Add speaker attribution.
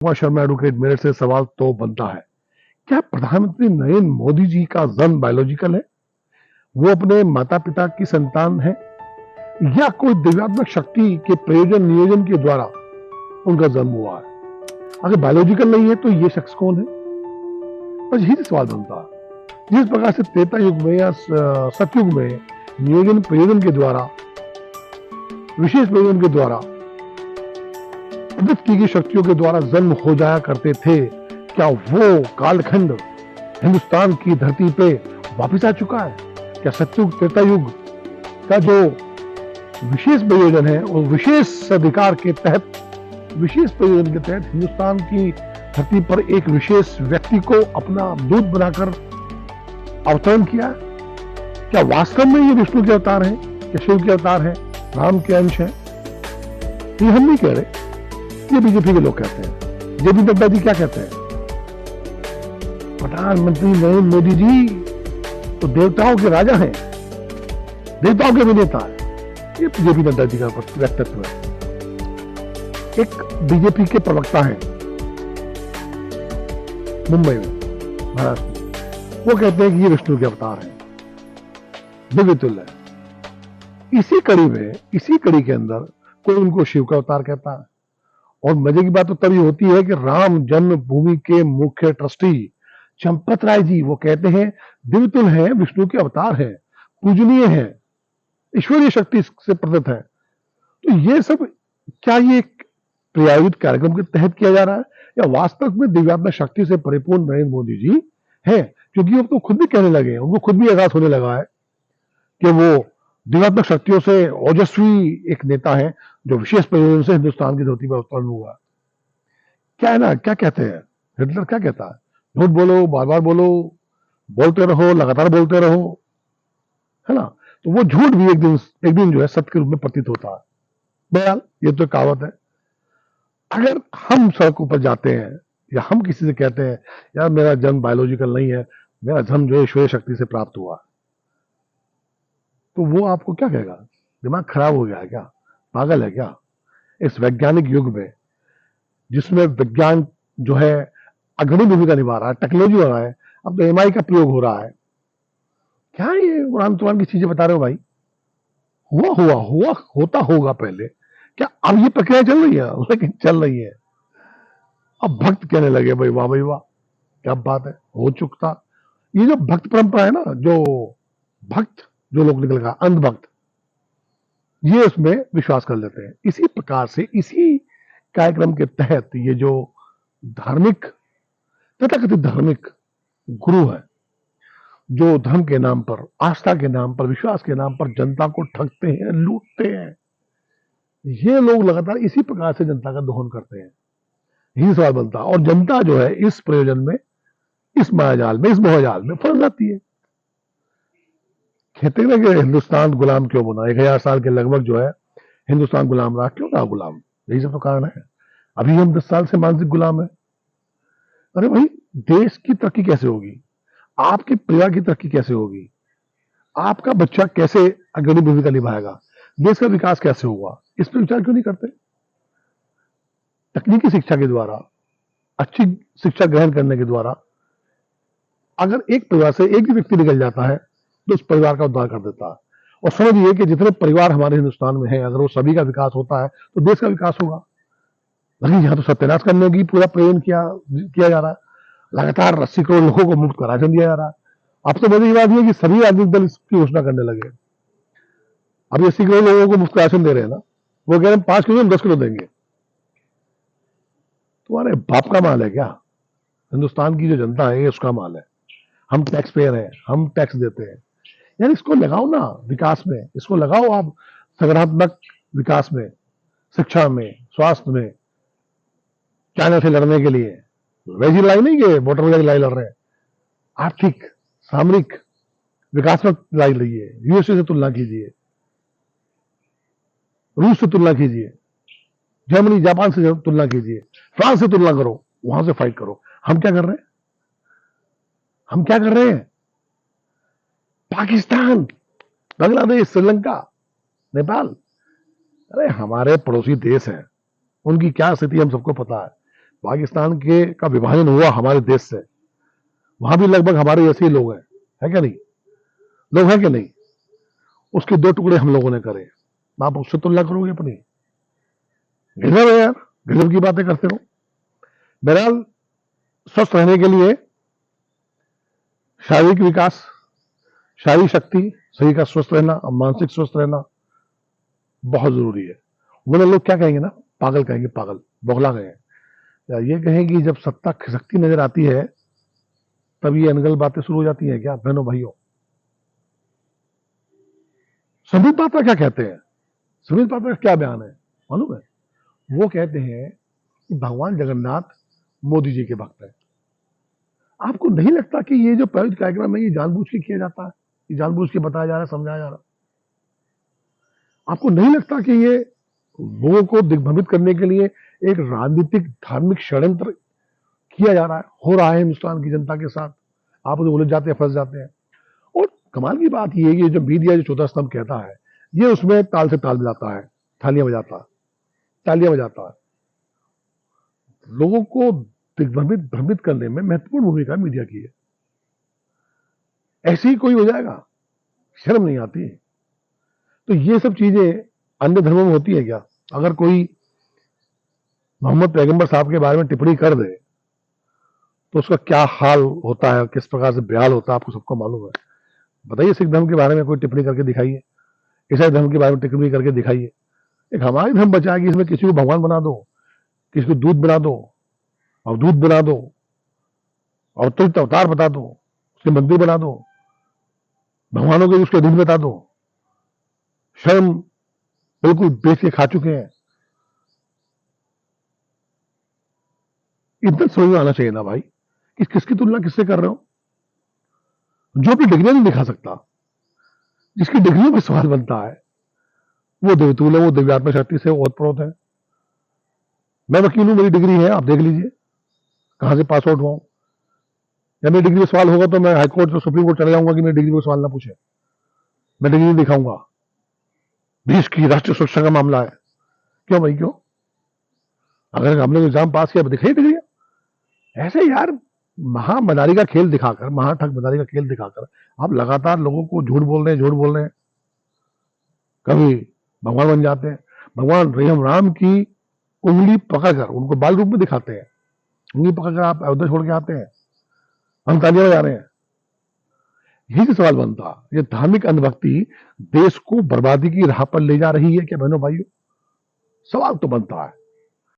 Speaker 1: Kumar Sharma advocate मेरे से सवाल तो बनता है, क्या प्रधानमंत्री नरेंद्र मोदी जी का जन्म बायोलॉजिकल है? वो अपने माता पिता की संतान है या कोई दिव्यात्मक शक्ति के प्रयोजन नियोजन के द्वारा उनका जन्म हुआ है? अगर बायोलॉजिकल नहीं है तो ये शख्स कौन है? बस यही सवाल बनता है। जिस प्रकार से त्रेता युग में या सतयुग में नियोजन प्रयोजन के द्वारा, विशेष प्रयोजन के द्वारा, प्रदत्त की गई शक्तियों के द्वारा जन्म हो जाया करते थे, क्या वो कालखंड हिंदुस्तान की धरती पे वापस आ चुका है? क्या सतयुग त्रेता युग का जो विशेष प्रयोजन है और विशेष अधिकार के तहत, विशेष प्रयोजन के तहत हिंदुस्तान की धरती पर एक विशेष व्यक्ति को अपना दूत बनाकर अवतरण किया? क्या वास्तव में ये विष्णु के अवतार है, क्या शिव के अवतार है, राम के अंश है? ये हम नहीं कह रहे, ये बीजेपी के लोग कहते हैं। जेपी नड्डा जी क्या कहते हैं? प्रधानमंत्री नरेंद्र मोदी जी तो देवताओं के राजा हैं, देवताओं के अभिनेता है। ये जेपी नड्डा जी का व्यक्तित्व है। एक बीजेपी के प्रवक्ता हैं मुंबई में, महाराष्ट्र में, वो कहते हैं कि ये विष्णु के अवतार हैं, दिव्य तुल्य है। इसी कड़ी के अंदर कोई उनको शिव का अवतार कहता है। और मजे की बात तो तभी होती है कि राम जन्मभूमि के मुख्य ट्रस्टी चंपत राय जी वो कहते हैं दिव्यतुल है, विष्णु के अवतार है, पूजनीय है, ईश्वरीय शक्ति से प्रदत्त है। तो ये सब क्या ये एक प्रायोजित कार्यक्रम के तहत किया जा रहा है या वास्तव में दिव्यात्मक शक्ति से परिपूर्ण नरेंद्र मोदी जी है? क्योंकि वो तो खुद भी कहने लगे हैं, उनको खुद भी एहसास होने लगा है कि वो दिव्यात्मक शक्तियों से ओजस्वी एक नेता है जो विशेष प्रयोजन से हिंदुस्तान की धरती पर अवतरण हुआ। क्या है ना, क्या कहते हैं, हिटलर क्या कहता है? झूठ बोलो, बार बार बोलो, बोलते रहो, लगातार बोलते रहो, है ना? तो वो झूठ भी एक दिन जो है सत्य के रूप में प्रतीत होता है। बहरहाल ये तो कहावत है। अगर हम सड़कों पर जाते हैं या हम किसी से कहते हैं यार मेरा जन्म बायोलॉजिकल नहीं है, मेरा जन्म जो है ईश्वरीय शक्ति से प्राप्त हुआ, तो वो आपको क्या कहेगा? दिमाग खराब हो गया है क्या? पागल है क्या? इस वैज्ञानिक युग में जिसमें विज्ञान जो है अग्रणी भूमिका निभा रहा है, टेक्नोलॉजी हो रहा है, अब तो एमआई का प्रयोग हो रहा है, क्या ये उड़ान तुरान की चीजें बता रहे हो भाई? हुआ होता होगा पहले, क्या अब ये प्रक्रिया चल रही है? लेकिन चल रही है। अब भक्त कहने लगे भाई वाह, क्या बात है, हो चुका। ये जो भक्त परंपरा है ना, जो भक्त जो लोग निकल गया, अंधभक्त, ये उसमें विश्वास कर लेते हैं। इसी प्रकार से इसी कार्यक्रम के तहत ये जो धार्मिक, तथाकथित धार्मिक गुरु है, जो धर्म के नाम पर, आस्था के नाम पर, विश्वास के नाम पर जनता को ठगते हैं, लूटते हैं, ये लोग लगातार इसी प्रकार से जनता का दोहन करते हैं। यही सवाल बनता है। और जनता जो है इस प्रयोजन में, इस मायाजाल में, इस मोहजाल में फंस जाती है। कहते हैं कि हिंदुस्तान गुलाम क्यों बना? 1000 साल के लगभग जो है हिंदुस्तान गुलाम रहा। क्यों रहा गुलाम? यही सब तो कारण है। अभी हम 10 साल से मानसिक गुलाम है। अरे भाई, देश की तरक्की कैसे होगी? आपके परिवार की तरक्की कैसे होगी? आपका बच्चा कैसे अग्रणी भूमिका निभाएगा? देश का विकास कैसे होगा? इस पर विचार क्यों नहीं करते? तकनीकी शिक्षा के द्वारा, अच्छी शिक्षा ग्रहण करने के द्वारा अगर एक परिवार से एक भी व्यक्ति निकल जाता है तो उस परिवार का उद्धार कर देता है। और समझिए कि जितने परिवार हमारे हिंदुस्तान में हैं, अगर वो सभी का विकास होता है तो देश का विकास होगा। लेकिन यहाँ तो सत्यानाश करने की पूरा प्रयोजन किया जा रहा है। लगातार 80 करोड़ लोगों को मुफ्त का राशन दिया जा रहा है। अब तो बड़ी बात यह कि सभी राजनीतिक दल इसकी घोषणा करने लगे। अभी 80 करोड़ लोगों को मुफ्त राशन दे रहे हैं ना, वो कह रहे हैं 5 किलो हम 10 किलो देंगे। तुम्हारे बाप का माल है क्या? हिंदुस्तान की जो जनता है ये उसका माल है। हम टैक्स पेयर हैं, हम टैक्स देते हैं। यार इसको लगाओ ना विकास में, इसको लगाओ आप सकारात्मक विकास में, शिक्षा में, स्वास्थ्य में, चाइना से लड़ने के लिए वैसी लड़ाई नहीं कि वोटर वाली लड़ाई लड़ रहे हैं। आर्थिक, सामरिक, विकासात्मक लड़ाई लड़िए। यूएसए से तुलना कीजिए, रूस से तुलना कीजिए, जर्मनी जापान से तुलना कीजिए, फ्रांस से तुलना करो, वहां से फाइट करो। हम क्या कर रहे हैं? हम क्या कर रहे हैं? पाकिस्तान, बांग्लादेश, श्रीलंका, नेपाल, अरे हमारे पड़ोसी देश हैं, उनकी क्या स्थिति हम सबको पता है। पाकिस्तान के का विभाजन हुआ हमारे देश से, वहां भी लगभग हमारे जैसे ही लोग हैं, है क्या नहीं? लोग हैं कि नहीं? उसके 2 टुकड़े हम लोगों ने करे, आप उससे तुलना करोगे अपनी? गजब है यार, गजब की बातें करते हो। बहरहाल स्वस्थ रहने के लिए शारीरिक विकास, शारीरिक शक्ति, शरीर का स्वस्थ रहना और मानसिक स्वस्थ रहना बहुत जरूरी है। वरना लोग क्या कहेंगे ना, पागल कहेंगे, पागल बौखला गए हैं, या ये कहेंगे जब सत्ता खिसकती नजर आती है तब ये अनगल बातें शुरू हो जाती हैं क्या? बहनों भाइयों, संबित पात्रा क्या कहते हैं? संबित पात्रा का क्या बयान है मालूम है? वो कहते हैं कि भगवान जगन्नाथ मोदी जी के भक्त हैं। आपको नहीं लगता कि ये जो प्रायोजित कार्यक्रम है ये जानबूझ के किया जाता है, ये जानबूझ के बताया जा रहा है, समझाया जा रहा है? आपको नहीं लगता कि ये लोगों को दिग्भ्रमित करने के लिए एक राजनीतिक धार्मिक षड्यंत्र किया जा रहा है, हो रहा है हिंदुस्तान की जनता के साथ? आप उसे उलझ जाते हैं, फंस जाते हैं। और कमाल की बात ये है कि जो मीडिया जो चौथा स्तंभ कहता है, ये उसमें ताल से ताल मिलाता है, तालियां बजाता है। लोगों को भ्रमित करने में महत्वपूर्ण भूमिका मीडिया की है। ऐसे ही कोई हो जाएगा? शर्म नहीं आती? तो ये सब चीजें अन्य धर्मों में होती है क्या? अगर कोई मोहम्मद पैगंबर साहब के बारे में टिप्पणी कर दे तो उसका क्या हाल होता है, किस प्रकार से बेहाल होता है, आपको सबको मालूम है। बताइए, सिख धर्म के बारे में कोई टिप्पणी करके दिखाइए, ईसाई धर्म के बारे में टिप्पणी करके दिखाइए। एक हमारी धर्म बचा है कि इसमें किसी को भगवान बना दो, किसी को दूध बना दो, अवधूत बना दो, अवतरित अवतार बता दो, उसके मंदिर बना दो, भगवानों के उसके अधीन बता दो। शर्म बिल्कुल बेच के खा चुके हैं। इतना समझ में आना चाहिए ना भाई कि किसकी तुलना किससे कर रहे हो? जो अपनी डिग्री नहीं दिखा सकता, जिसकी डिग्रियों पे सवाल बनता है, वो देवतुल है, वो दिव्यात्मा शक्ति से ओतप्रोत है। मैं वकील हूं, मेरी डिग्री है, आप देख लीजिए कहां से पास आउट हुआ हूं। या मेरी डिग्री में सवाल होगा तो मैं हाईकोर्ट और सुप्रीम कोर्ट चले जाऊंगा कि मेरी डिग्री में सवाल ना पूछे, मैं डिग्री दिखाऊंगा। देश की राष्ट्रीय सुरक्षा का मामला है, क्यों भाई क्यों? अगर हमने एग्जाम पास किया दिखाई डिग्री। ऐसे यार महामदारी का खेल दिखाकर, महाठग मदारी का खेल दिखाकर आप लगातार लोगों को झूठ बोल रहे हैं। कभी भगवान बन जाते हैं, भगवान राम की उंगली पकड़कर उनको बाल रूप में दिखाते हैं, उंगली पकड़कर आप अयोध्या छोड़ के आते हैं, हम तालियां बजा रहे हैं। यही सवाल बनता, ये धार्मिक अंधभक्ति देश को बर्बादी की राह पर ले जा रही है क्या बहनों भाइयों? सवाल तो बनता है।